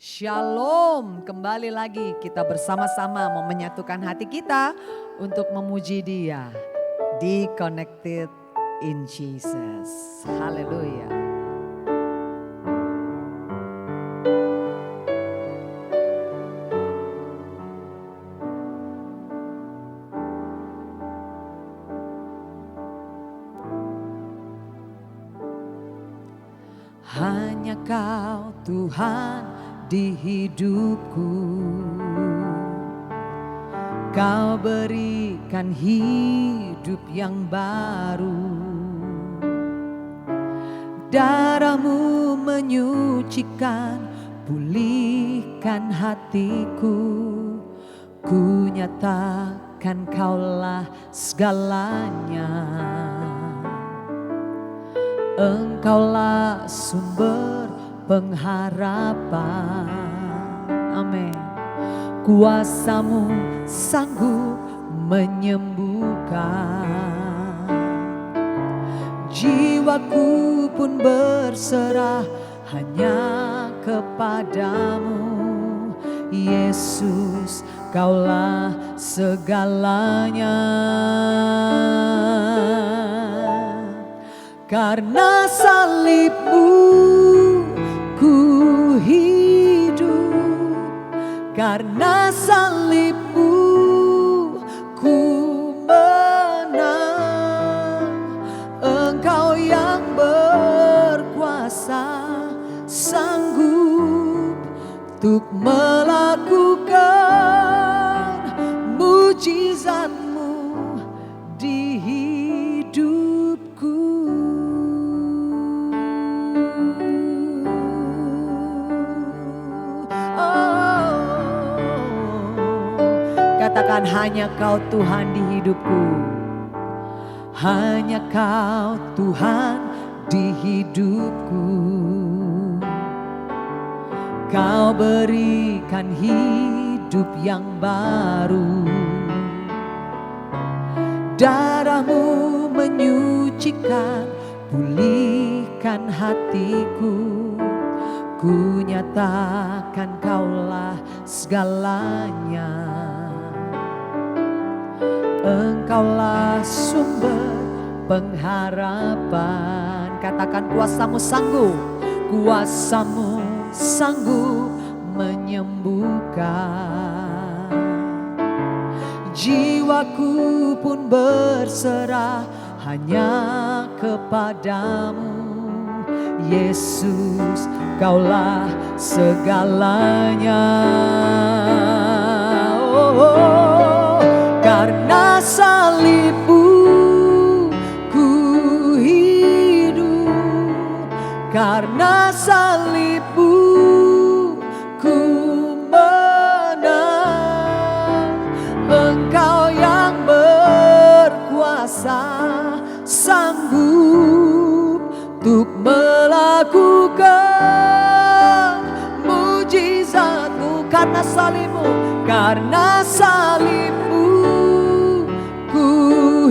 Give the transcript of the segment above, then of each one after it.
Shalom, kembali lagi kita bersama-sama mau menyatukan hati kita untuk memuji Dia di Connected in Jesus. Haleluya. Hanya Kau Tuhan di hidupku, Kau berikan hidup yang baru. Darah-Mu menyucikan, pulihkan hatiku. Ku nyatakan Kaulah segalanya. Engkaulah sumber pengharapan. Amin. Kuasa-Mu sanggup menyembuhkan. Jiwaku pun berserah hanya kepadamu. Yesus, Kaulah segalanya. Karena salib-Mu ku hidup, karena salib-Mu ku menang. Engkau yang berkuasa sanggup untuk melakukan mujizat-Mu di hidupku. Katakan, hanya Kau Tuhan di hidupku. Hanya Kau Tuhan di hidupku. Kau berikan hidup yang baru. Darah-Mu menyucikan, pulihkan hatiku. Ku nyatakan Kaulah segalanya. Engkaulah sumber pengharapan. Katakan, kuasa-Mu sanggup, kuasa-Mu sanggup menyembuhkan. Jiwaku pun berserah hanya kepadamu. Yesus, Kaulah segalanya. Karena salib-Mu ku hidup, karena salib-Mu ku menang. Engkau yang berkuasa sanggup untuk melakukan mujizat-Mu. Karena salib-Mu, karena salib-Mu ku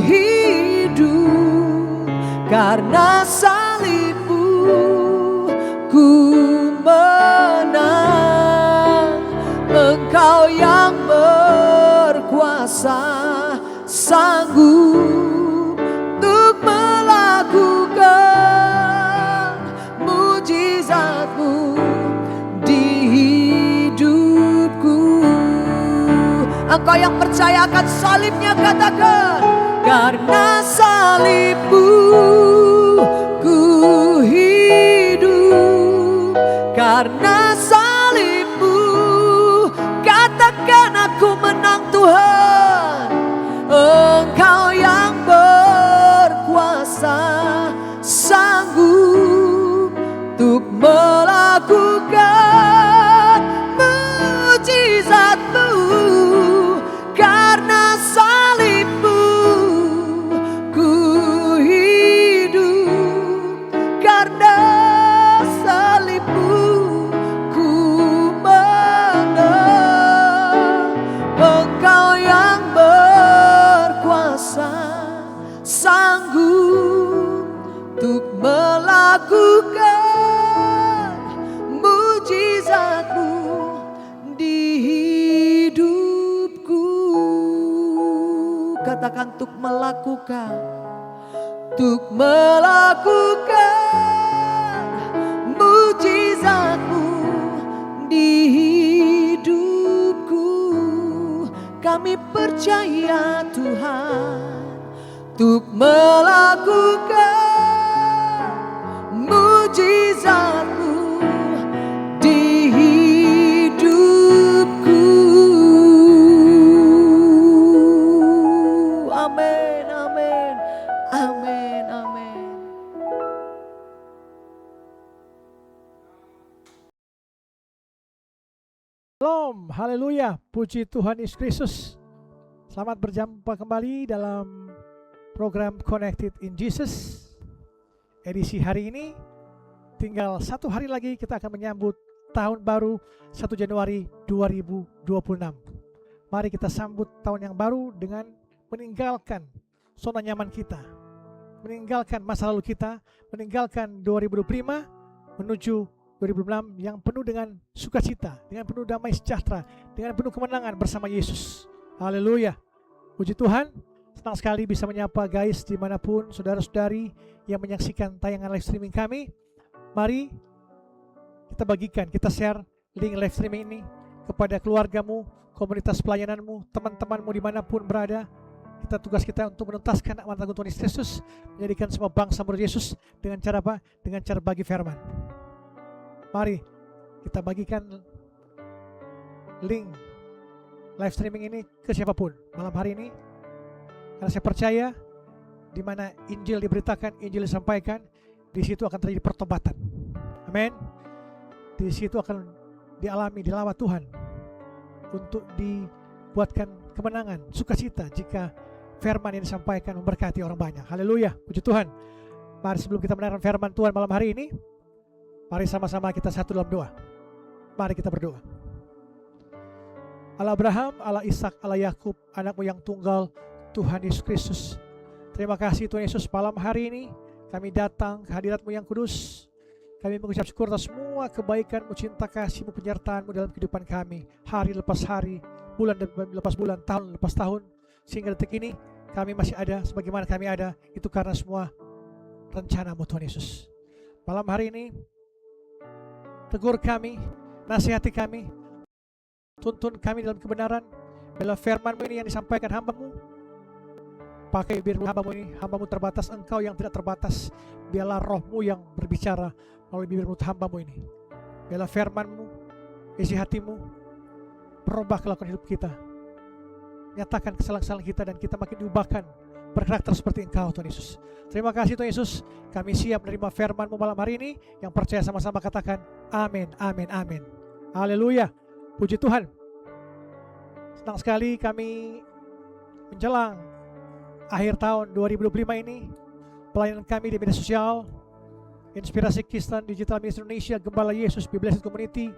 hidup, karena salib-Mu ku menang. Engkau yang berkuasa sanggup untuk melakukan mujizat-Mu di hidupku. Engkau yang percaya akan salibnya, katakan, karena salib-Mu ku hidup, karena salib-Mu. Katakan, aku menang Tuhan. Engkau yang berkuasa sanggup untuk melakukan mujizat-Mu. Karena salib-Mu ku hidup, karena salib-Mu ku menang. Engkau yang berkuasa sanggup untuk melakukan mujizat-Mu katakan untuk melakukan mujizat-Mu di hidupku. Kami percaya Tuhan untuk melakukan mujizat-Mu di hidupku. Amin, amin, amin, amin. Shalom, haleluya, puji Tuhan Yesus Kristus. Selamat berjumpa kembali dalam program Connected in Jesus. Edisi hari ini, tinggal 1 hari lagi kita akan menyambut tahun baru 1 Januari 2026. Mari kita sambut tahun yang baru dengan meninggalkan zona nyaman kita, meninggalkan masa lalu kita, meninggalkan 2025 menuju 2026 yang penuh dengan sukacita, dengan penuh damai sejahtera, dengan penuh kemenangan bersama Yesus. Haleluya, puji Tuhan. Senang sekali bisa menyapa guys dimanapun saudara-saudari yang menyaksikan tayangan live streaming kami. Mari kita bagikan, kita share link live streaming ini kepada keluargamu, komunitas pelayananmu, teman-temanmu dimanapun berada. Tugas kita untuk menuntaskan amanat agung Tuhan Yesus, menjadikan semua bangsa murid Yesus dengan cara apa? Dengan cara bagi firman. Mari kita bagikan link live streaming ini ke siapapun malam hari ini, karena saya percaya di mana Injil diberitakan, Injil disampaikan, di situ akan terjadi pertobatan. Amin. Di situ akan dialami, dilawat Tuhan untuk dibuatkan kemenangan, sukacita jika firman yang disampaikan memberkati orang banyak. Haleluya, puji Tuhan. Mari sebelum kita mendengarkan firman Tuhan malam hari ini, mari sama-sama kita satu dalam doa. Mari kita berdoa. Allah Abraham, Allah Ishak, Allah Yakub, anakmu yang tunggal, Tuhan Yesus Kristus. Terima kasih Tuhan Yesus, malam hari ini kami datang ke hadirat-Mu yang kudus. Kami mengucap syukur atas semua kebaikan-Mu, cinta kasih-Mu, penyertaan-Mu dalam kehidupan kami. Hari lepas hari, bulan lepas bulan, tahun lepas tahun. Sehingga detik ini kami masih ada sebagaimana kami ada. Itu karena semua rencana-Mu Tuhan Yesus. Malam hari ini tegur kami, nasihati kami, tuntun kami dalam kebenaran. Bila firman-Mu ini yang disampaikan hamba-Mu, pakai biar hamba-Mu ini, hamba-Mu terbatas, Engkau yang tidak terbatas. Biarlah roh-Mu yang berbicara melalui bibir mulut hamba-Mu ini. Biarlah firman-Mu, isi hati-Mu, berubah kelakuan hidup kita, nyatakan kesalahan-kesalahan kita, dan kita makin diubahkan berkarakter seperti Engkau Tuhan Yesus. Terima kasih Tuhan Yesus, kami siap menerima firman-Mu malam hari ini. Yang percaya sama-sama katakan amin, amin, amin. Haleluya, puji Tuhan. Senang sekali kami menjelang akhir tahun 2025 ini, pelayanan kami di media sosial, Inspirasi Kristen Digital Ministry Indonesia, Gembala Yesus, Be Blessed Community,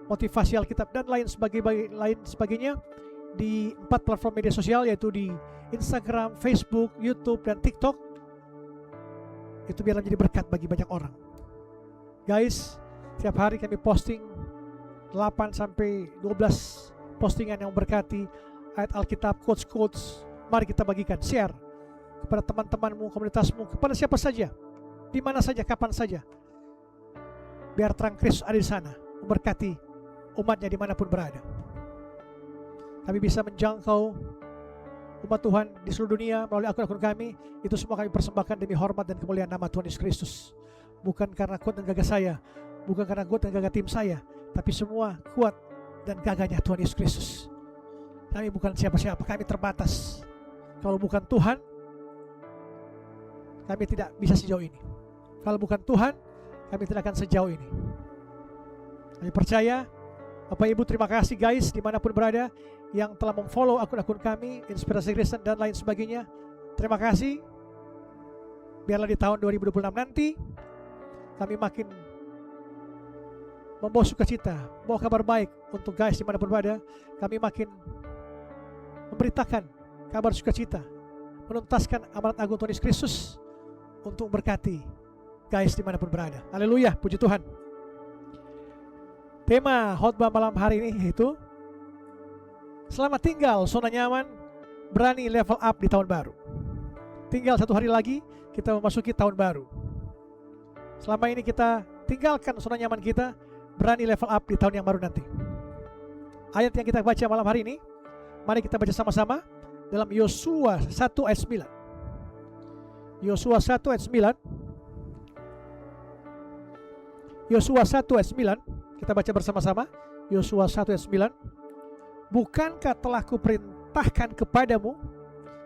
Motivasi Alkitab, dan lain sebagainya di 4 platform media sosial, yaitu di Instagram, Facebook, YouTube, dan TikTok. Itu biarlah menjadi berkat bagi banyak orang. Guys, setiap hari kami posting 8-12 postingan yang memberkati, ayat Alkitab, quotes. Mari kita bagikan, share kepada teman-temanmu, komunitasmu, kepada siapa saja, di mana saja, kapan saja. Biar terang Kristus ada di sana, memberkati umatnya dimanapun berada. Kami bisa menjangkau umat Tuhan di seluruh dunia melalui akun-akun kami. Itu semua kami persembahkan demi hormat dan kemuliaan nama Tuhan Yesus Kristus. Bukan karena kuat dan gagah saya, bukan karena kuat dan gagah tim saya, tapi semua kuat dan gagahnya Tuhan Yesus Kristus. Kami bukan siapa-siapa, kami terbatas. Kalau bukan Tuhan, kami tidak bisa sejauh ini. Kalau bukan Tuhan, kami tidak akan sejauh ini. Kami percaya. Bapak Ibu, terima kasih guys dimanapun berada yang telah memfollow akun-akun kami, Inspirasi Kristen dan lain sebagainya. Terima kasih. Biarlah di tahun 2026 nanti kami makin membawa sukacita, membawa kabar baik untuk guys dimanapun berada. Kami makin memberitakan kabar sukacita, menuntaskan amanat agung Tuhan Yesus Kristus untuk berkati guys dimanapun berada. Haleluya, puji Tuhan. Tema khotbah malam hari ini yaitu selamat tinggal zona nyaman berani level up di tahun baru. Tinggal 1 hari lagi kita memasuki tahun baru. Selama ini kita tinggalkan zona nyaman kita, berani level up di tahun yang baru nanti. Ayat yang kita baca malam hari ini, mari kita baca sama-sama dalam Yosua 1 ayat 9. Yosua 1 ayat 9. Yosua 1 ayat 9, kita baca bersama-sama. Yosua 1 ayat 9. Bukankah telah kuperintahkan kepadamu,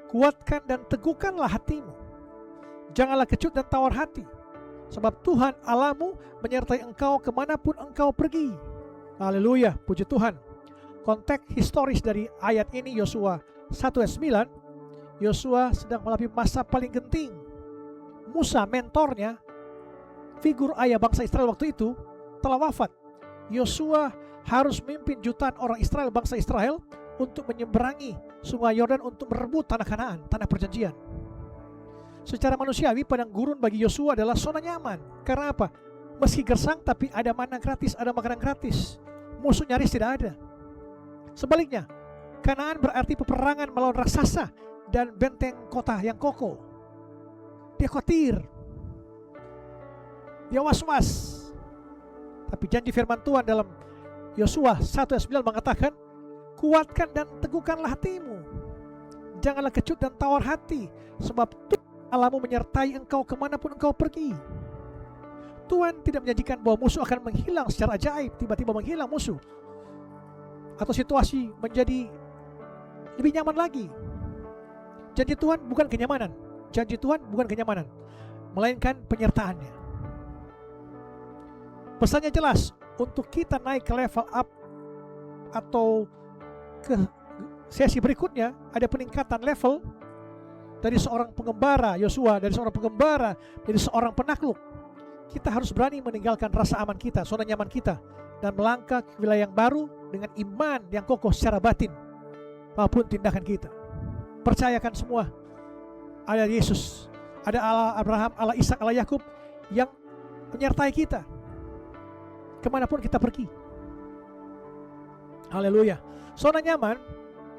kuatkan dan teguhkanlah hatimu, janganlah kecut dan tawar hati, sebab Tuhan Allahmu menyertai engkau kemanapun engkau pergi. Haleluya, puji Tuhan. Konteks historis dari ayat ini Yosua 1 ayat 9, Yosua sedang melalui masa paling genting. Musa, mentornya, figur ayah bangsa Israel waktu itu, telah wafat. Yosua harus memimpin jutaan orang Israel, bangsa Israel, untuk menyeberangi sungai Yordan untuk merebut tanah Kanaan, tanah perjanjian. Secara manusiawi, padang gurun bagi Yosua adalah zona nyaman. Karena apa? Meski gersang tapi ada mana gratis, ada makanan gratis. Musuh nyaris tidak ada. Sebaliknya, Kanaan berarti peperangan melawan raksasa dan benteng kota yang kokoh. Dia khawatir, dia was-was. Tapi janji firman Tuhan dalam Yosua 1 ayat 9 mengatakan, kuatkan dan teguhkanlah hatimu, janganlah kecut dan tawar hati, sebab Tuhan Allahmu menyertai engkau kemanapun engkau pergi. Tuhan tidak menjanjikan bahwa musuh akan menghilang secara ajaib, tiba-tiba menghilang musuh, atau situasi menjadi lebih nyaman lagi. Janji Tuhan bukan kenyamanan, janji Tuhan bukan kenyamanan, melainkan penyertaannya. Pesannya jelas, untuk kita naik ke level up atau ke sesi berikutnya, ada peningkatan level dari seorang pengembara Yosua, dari seorang pengembara, dari seorang penakluk. Kita harus berani meninggalkan rasa aman kita, zona nyaman kita, dan melangkah ke wilayah yang baru dengan iman yang kokoh secara batin maupun tindakan kita. Percayakan semua, ada Yesus, ada Allah Abraham, Allah Ishak, Allah Yakub yang menyertai kita kemanapun kita pergi. Haleluya. Zona nyaman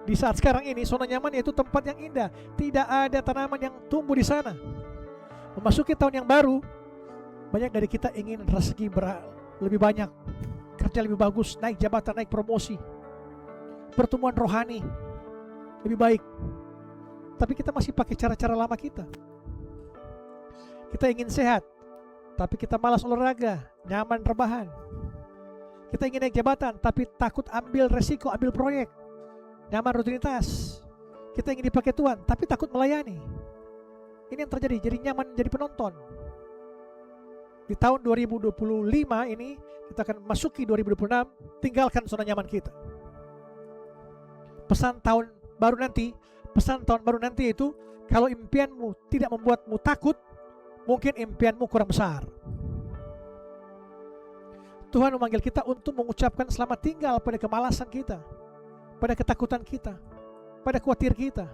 di saat sekarang ini, zona nyaman yaitu tempat yang indah, tidak ada tanaman yang tumbuh di sana. Memasuki tahun yang baru, banyak dari kita ingin rezeki lebih banyak, kerja lebih bagus, naik jabatan, naik promosi, pertemuan rohani lebih baik. Tapi kita masih pakai cara-cara lama kita. Kita ingin sehat, tapi kita malas olahraga, nyaman rebahan. Kita ingin naik jabatan, tapi takut ambil resiko, ambil proyek, nyaman rutinitas. Kita ingin dipakai Tuhan, tapi takut melayani. Ini yang terjadi, jadi nyaman jadi penonton. Di tahun 2025 ini, kita akan masuki 2026, tinggalkan zona nyaman kita. Pesan tahun baru nanti itu, kalau impianmu tidak membuatmu takut, mungkin impianmu kurang besar. Tuhan memanggil kita untuk mengucapkan selamat tinggal pada kemalasan kita, pada ketakutan kita, pada khawatir kita.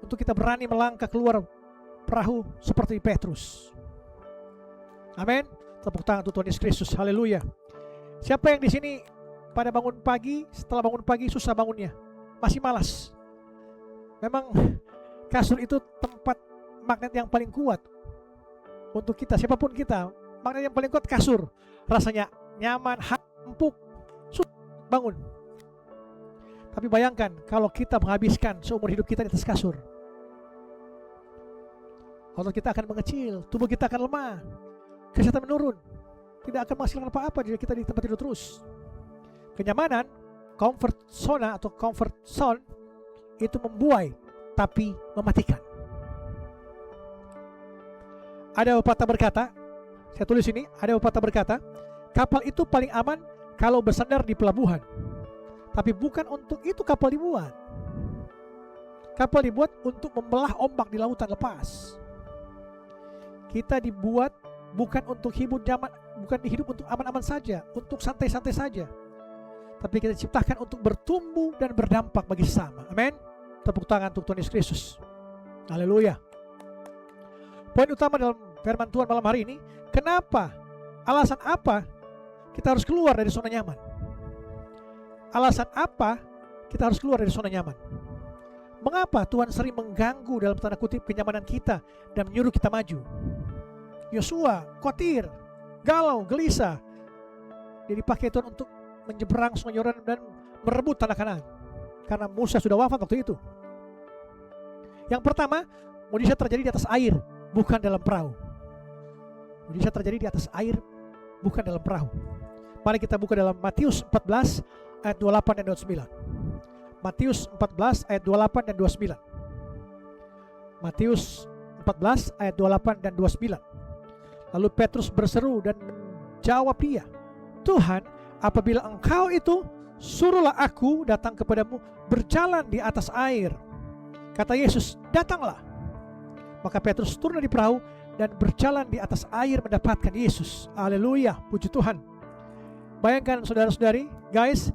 Untuk kita berani melangkah keluar perahu seperti Petrus. Amin. Tepuk tangan untuk Tuhan Yesus Kristus. Haleluya. Siapa yang di sini pada bangun pagi, setelah bangun pagi susah bangunnya, masih malas? Memang kasur itu tempat magnet yang paling kuat untuk kita, siapapun kita. Magnet yang paling kuat kasur. Rasanya nyaman, empuk, susah bangun. Tapi bayangkan kalau kita menghabiskan seumur hidup kita di atas kasur, otot kita akan mengecil, tubuh kita akan lemah, kesehatan menurun, tidak akan menghasilkan apa-apa jika kita di tempat tidur terus. Kenyamanan, comfort zone itu membuai tapi mematikan. Ada pepatah berkata, saya tulis ini, ada pepatah berkata, kapal itu paling aman kalau bersandar di pelabuhan. Tapi bukan untuk itu kapal dibuat. Kapal dibuat untuk membelah ombak di lautan lepas. Kita dibuat bukan untuk hidup nyaman, bukan hidup untuk aman-aman saja, untuk santai-santai saja. Tapi kita diciptakan untuk bertumbuh dan berdampak bagi sesama. Amin. Tepuk tangan untuk Tuhan Yesus Kristus. Haleluya. Poin utama dalam firman Tuhan malam hari ini, kenapa? Alasan apa kita harus keluar dari zona nyaman? Alasan apa kita harus keluar dari zona nyaman? Mengapa Tuhan sering mengganggu dalam tanda kutip kenyamanan kita dan menyuruh kita maju? Yosua khawatir, galau, gelisah. Dia dipakai Tuhan untuk menyeberang sungai Yordan dan merebut tanah Kanaan. Karena Musa sudah wafat waktu itu. Yang pertama, mujizat terjadi di atas air, bukan dalam perahu. Mujizat terjadi di atas air, bukan dalam perahu. Mari kita buka dalam Matius 14 ayat 28 dan 29. Matius 14 ayat 28 dan 29. Matius 14 ayat 28 dan 29. Lalu Petrus berseru dan menjawab dia, Tuhan, apabila engkau itu, suruhlah aku datang kepadamu berjalan di atas air. Kata Yesus, datanglah. Maka Petrus turun dari perahu dan berjalan di atas air mendapatkan Yesus. Haleluya, puji Tuhan. Bayangkan saudara-saudari, guys,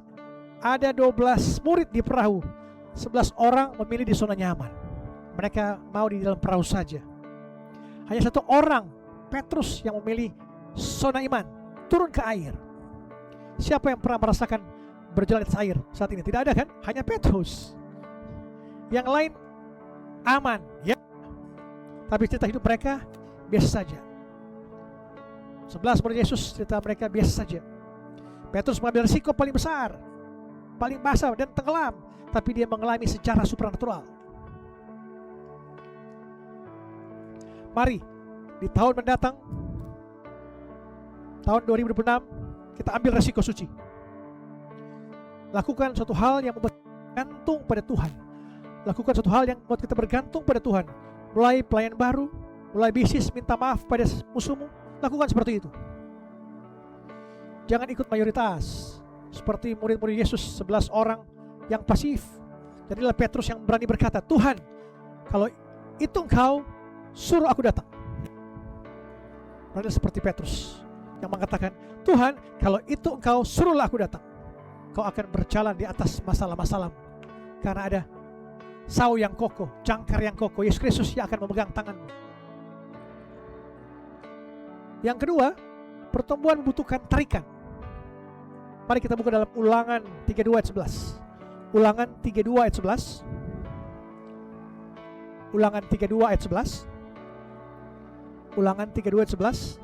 ada 12 murid di perahu, 11 orang memilih di zona nyaman. Mereka mau di dalam perahu saja. Hanya satu orang, Petrus, yang memilih zona iman, turun ke air. Siapa yang pernah merasakan berjalan di atas air saat ini? Tidak ada kan? Hanya Petrus. Yang lain aman, ya. Tapi cerita hidup mereka biasa saja. 11 murid Yesus, cerita mereka biasa saja. Petrus mengambil risiko paling besar, paling basah dan tenggelam, tapi dia mengalami secara supranatural. Mari di tahun mendatang, tahun 2026, kita ambil resiko suci. Lakukan suatu hal yang membuat kita bergantung pada Tuhan. Lakukan suatu hal yang membuat kita bergantung pada Tuhan. Mulai pelayan baru, mulai bisnis, minta maaf pada musuhmu. Lakukan seperti itu. Jangan ikut mayoritas. Seperti murid-murid Yesus, 11 orang yang pasif. Jadilah Petrus yang berani berkata, Tuhan, kalau itu engkau, suruh aku datang. Berani seperti Petrus yang mengatakan, Tuhan, kalau itu engkau, suruhlah aku datang. Kau akan berjalan di atas masalah-masalah. Karena ada sau yang kokoh, jangkar yang kokoh, Yesus Kristus yang akan memegang tanganmu. Yang kedua, pertumbuhan membutuhkan tarikan. Mari kita buka dalam Ulangan 32 ayat 11. Ulangan 32 ayat 11. Ulangan 32 ayat 11. Ulangan 32 ayat 11.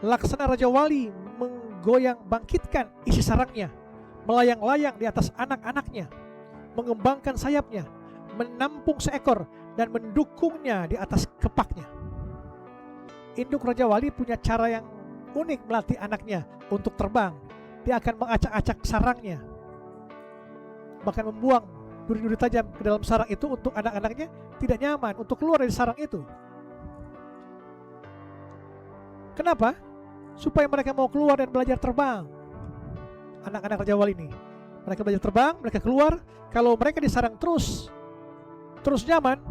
Laksana Raja Wali menggoyang bangkitkan isi sarangnya, melayang-layang di atas anak-anaknya, mengembangkan sayapnya, menampung seekor dan mendukungnya di atas kepaknya. Induk Raja Wali punya cara yang unik melatih anaknya untuk terbang. Dia akan mengacak-acak sarangnya, bahkan membuang duri-duri tajam ke dalam sarang itu untuk anak-anaknya tidak nyaman untuk keluar dari sarang itu. Kenapa? Supaya mereka mau keluar dan belajar terbang. Anak-anak Raja Wali ini, mereka belajar terbang, mereka keluar. Kalau mereka di sarang terus nyaman,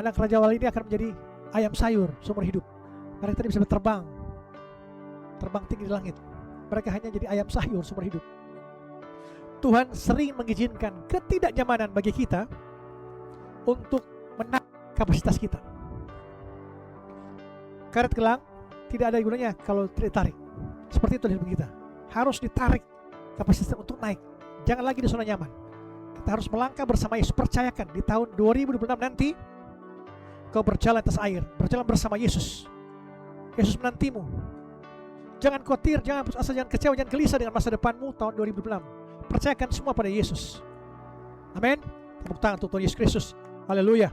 anak Raja Wali ini akan menjadi ayam sayur seumur hidup. Mereka tidak bisa terbang tinggi di langit. Mereka hanya jadi ayam sayur seumur hidup. Tuhan sering mengizinkan ketidaknyamanan bagi kita untuk menarik kapasitas kita. Karet gelang tidak ada gunanya kalau tidak ditarik. Seperti itu hidup kita. Harus ditarik kapasitas untuk naik. Jangan lagi di zona nyaman. Kita harus melangkah bersama Yesus. Percayakan di tahun 2026 nanti kau berjalan atas air, berjalan bersama Yesus. Yesus menantimu. Jangan khawatir, jangan putus asa, jangan kecewa, jangan gelisah dengan masa depanmu tahun 2026. Percayakan semua pada Yesus. Amin. Tepuk tangan untuk Tuhan Yesus Kristus. Haleluya.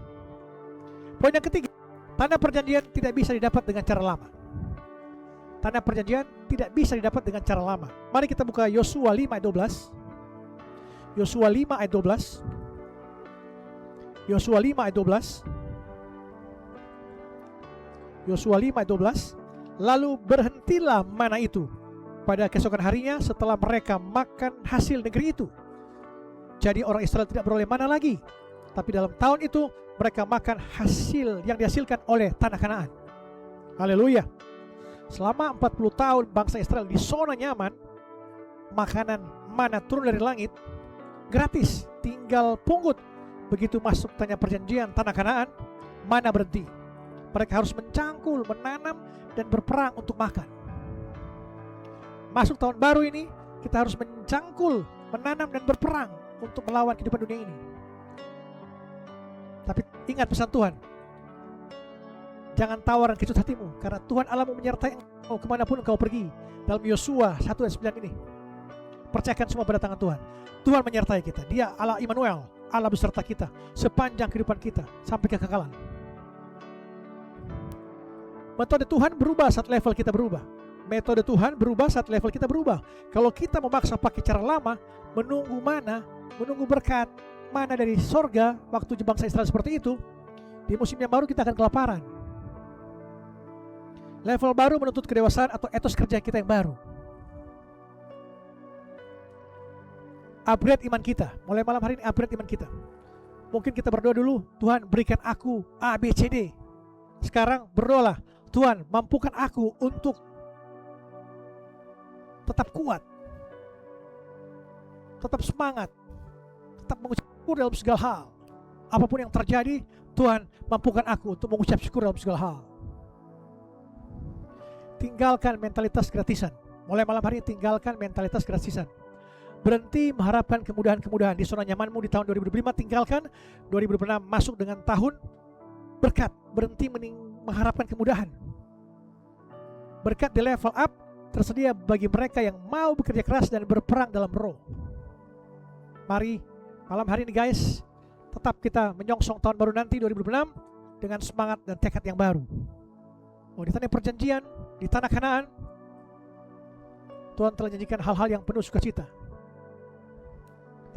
Poin yang ketiga, tanah perjanjian tidak bisa didapat dengan cara lama. Tanah perjanjian tidak bisa didapat dengan cara lama. Mari kita buka Yosua 5 ayat 12. Yosua 5 ayat 12. Yosua 5 ayat 12. Yosua 5 ayat 12. Lalu berhentilah mana itu pada keesokan harinya setelah mereka makan hasil negeri itu. Jadi orang Israel tidak beroleh mana lagi, tapi dalam tahun itu mereka makan hasil yang dihasilkan oleh tanah Kanaan. Haleluya. Selama 40 tahun bangsa Israel di zona nyaman, makanan mana turun dari langit gratis, tinggal pungut. Begitu masuk tanah perjanjian, tanah Kanaan, mana berhenti. Mereka harus mencangkul, menanam, dan berperang untuk makan. Masuk tahun baru ini, kita harus mencangkul, menanam, dan berperang untuk melawan kehidupan dunia ini. Tapi ingat pesan Tuhan, jangan tawar dan kecut hatimu, karena Tuhan Allahmu menyertai engkau kemanapun engkau pergi. Dalam Yosua 1 ayat 9 ini, percayakan semua pada tangan Tuhan. Tuhan menyertai kita, Dia Allah Immanuel, Allah beserta kita sepanjang kehidupan kita sampai kekekalan. Metode Tuhan berubah saat level kita berubah. Metode Tuhan berubah saat level kita berubah. Kalau kita memaksa pakai cara lama, menunggu berkat mana dari sorga waktu bangsa Israel seperti itu, di musim yang baru kita akan kelaparan. Level baru menuntut kedewasaan atau etos kerja kita yang baru. Upgrade iman kita. Mulai malam hari ini upgrade iman kita. Mungkin kita berdoa dulu, Tuhan berikan aku A, B, C, D. Sekarang berdoalah, Tuhan mampukan aku untuk tetap kuat, tetap semangat, tetap mengucap syukur dalam segala hal. Apapun yang terjadi, Tuhan mampukan aku untuk mengucap syukur dalam segala hal. Tinggalkan mentalitas gratisan. Mulai malam hari ini tinggalkan mentalitas gratisan. Berhenti mengharapkan kemudahan-kemudahan di zona nyamanmu di tahun 2025. Tinggalkan 2026 masuk dengan tahun berkat. Berhenti mengharapkan kemudahan. Berkat di level up tersedia bagi mereka yang mau bekerja keras dan berperang dalam roh. Mari malam hari ini guys, tetap kita menyongsong tahun baru nanti 2026 dengan semangat dan tekad yang baru. Di tanah perjanjian, di tanah Kanaan, Tuhan telah janjikan hal-hal yang penuh sukacita.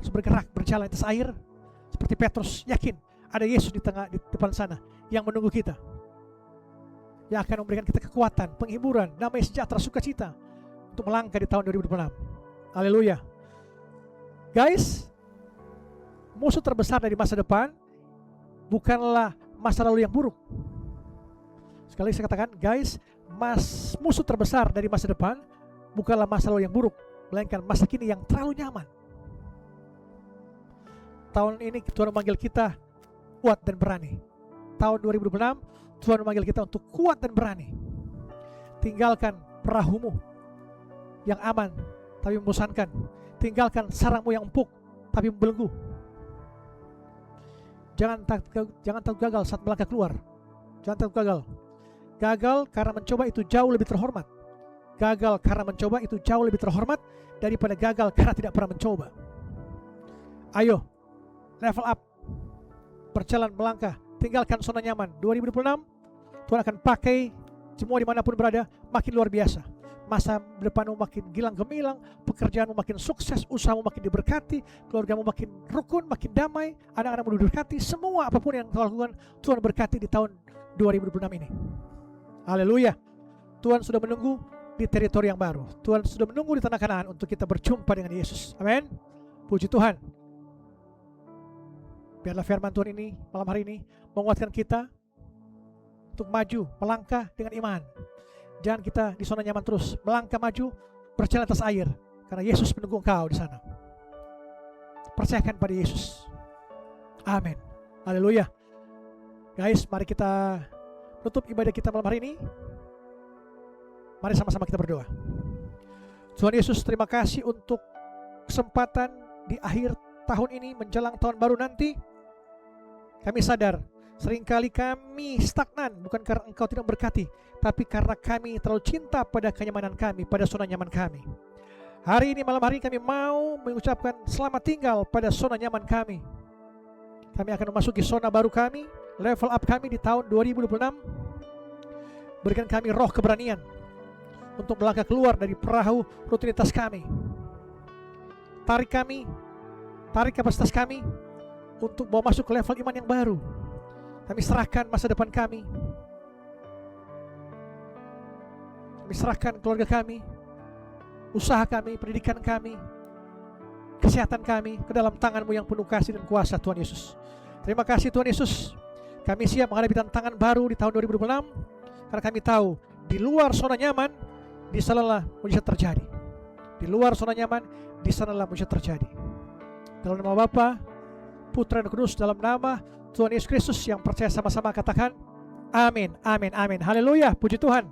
Terus bergerak, berjalan atas air, seperti Petrus yakin ada Yesus di depan sana yang menunggu kita, yang akan memberikan kita kekuatan, penghiburan, damai sejahtera, sukacita untuk melangkah di tahun 2026. Haleluya. Guys, musuh terbesar dari masa depan bukanlah masa lalu yang buruk. Sekali lagi saya katakan, guys, musuh terbesar dari masa depan bukanlah masa lalu yang buruk, melainkan masa kini yang terlalu nyaman. Tahun ini Tuhan memanggil kita kuat dan berani. Tahun 2026 Tuhan memanggil kita untuk kuat dan berani. Tinggalkan perahumu yang aman tapi membosankan. Tinggalkan sarangmu yang empuk tapi membelenggu. Jangan takut gagal saat melangkah keluar. Jangan takut gagal. Gagal karena mencoba itu jauh lebih terhormat. Gagal karena mencoba itu jauh lebih terhormat daripada gagal karena tidak pernah mencoba. Ayo, level up, berjalan melangkah, tinggalkan zona nyaman. 2026 Tuhan akan pakai semua dimanapun berada makin luar biasa. Masa depanmu makin gilang gemilang, pekerjaanmu makin sukses, usahamu makin diberkati, keluargamu makin rukun, makin damai, anak-anakmu diberkati. Semua apapun yang kau lakukan Tuhan berkati di tahun 2026 ini. Haleluya. Tuhan sudah menunggu di teritori yang baru. Tuhan sudah menunggu di tanah Kanaan untuk kita berjumpa dengan Yesus. Amin. Puji Tuhan. Biarlah firman Tuhan ini malam hari ini menguatkan kita untuk maju, melangkah dengan iman. Jangan kita di zona nyaman terus, melangkah maju, berjalan atas air, karena Yesus menunggu engkau di sana. Percayakan pada Yesus. Amin. Haleluya. Guys, mari kita tutup ibadah kita malam hari ini. Mari sama-sama kita berdoa. Tuhan Yesus, terima kasih untuk kesempatan di akhir tahun ini menjelang tahun baru nanti. Kami sadar seringkali kami stagnan, bukan karena Engkau tidak berkati, tapi karena kami terlalu cinta pada kenyamanan kami, pada zona nyaman kami. Hari ini malam hari kami mau mengucapkan selamat tinggal pada zona nyaman kami. Kami akan memasuki zona baru kami, level up kami di tahun 2026. Berikan kami roh keberanian untuk melangkah keluar dari perahu rutinitas kami. Tarik kapasitas kami untuk bawa masuk ke level iman yang baru. Kami serahkan masa depan kami. Kami serahkan keluarga kami, usaha kami, pendidikan kami, kesehatan kami ke dalam tangan-Mu yang penuh kasih dan kuasa, Tuhan Yesus. Terima kasih Tuhan Yesus. Kami siap menghadapi tantangan baru di tahun 2026, karena kami tahu di luar zona nyaman, di sanalah mujizat terjadi. Di luar zona nyaman, di sanalah mujizat terjadi. Dalam nama Bapa, Putra dan Kudus, dalam nama Tuhan Yesus Kristus yang percaya sama-sama katakan amin, amin, amin. Haleluya, puji Tuhan.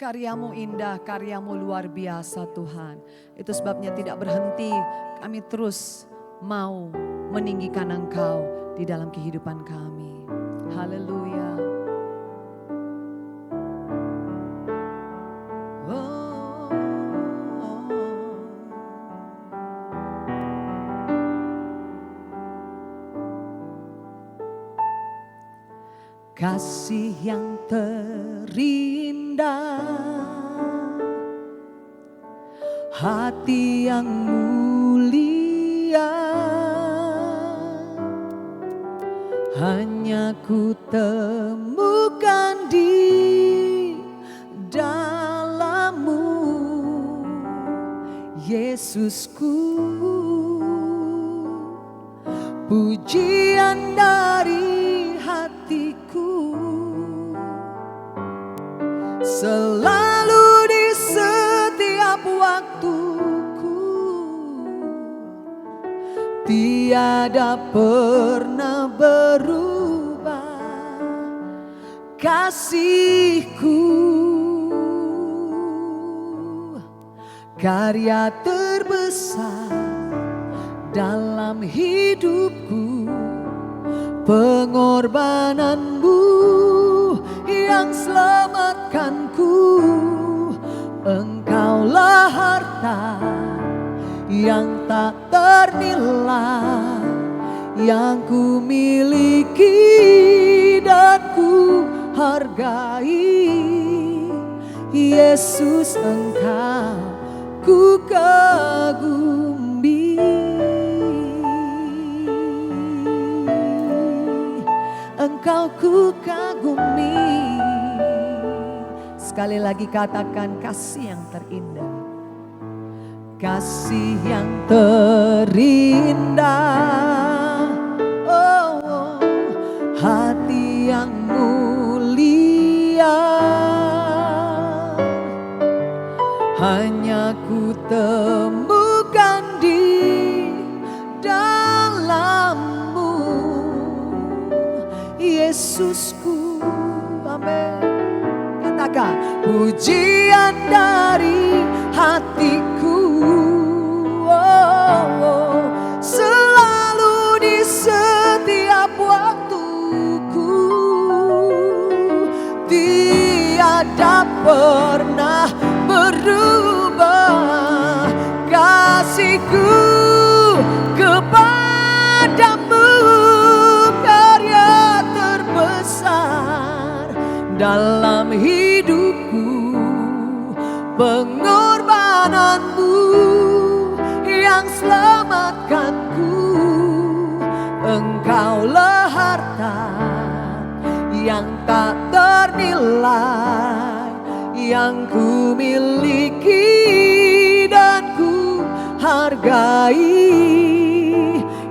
Karyamu indah, karyamu luar biasa Tuhan. Itu sebabnya tidak berhenti, kami terus mau meninggikan Engkau di dalam kehidupan kami. Haleluya. Kasih yang terindah, hati yang mulia, hanya ku temukan di dalam-Mu, Yesusku. Pujian dari hatiku, selalu di setiap waktuku, tiada pernah berubah kasihku. Karya terbesar dalam hidupku, pengorbananmu yang selamatkanku. Engkaulah harta yang tak ternilai, yang ku miliki dan ku hargai. Yesus, Engkau ku kagumi. Engkau ku kagumi. Sekali lagi katakan, kasih yang terindah. Kasih yang terindah, oh, hati yang mulia, hanya ku temukan di dalam-Mu, Yesusku. Amin. Katakan, pujian dari hatiku, oh, selalu di setiap waktuku, tiada pernah berubah kasihku kepadamu. Karya terbesar dalam hidupku, pengorbananmu yang selamatkanku. Engkaulah harta yang tak ternilai, yang ku miliki dan ku hargai.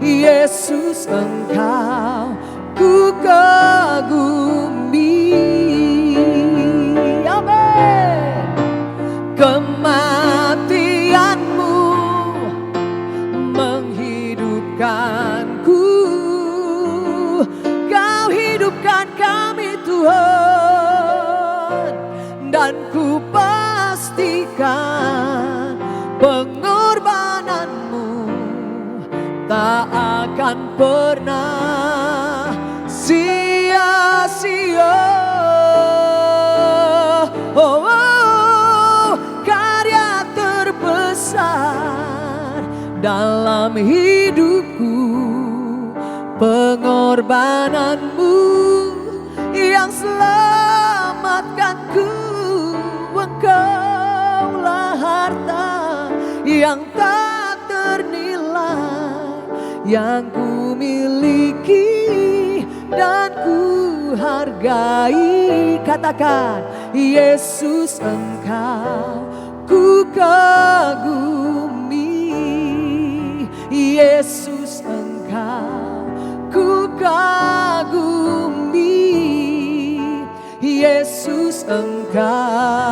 Yesus, Engkau ku kagumi. Amin. Kematian-Mu menghidupkanku, Kau hidupkan kami Tuhan, dan ku pastikan pengorbanan-Mu tak akan pernah sia-sia. Oh, oh, karya terbesar dalam hidupku, pengorbanan-Mu yang selamatkanku. Engkaulah harta yang tak ternilai, yang ku miliki dan ku hargai. Katakan, Yesus, Engkau ku kagumi. Yesus, Engkau ku kagumi. Yesus, Engkau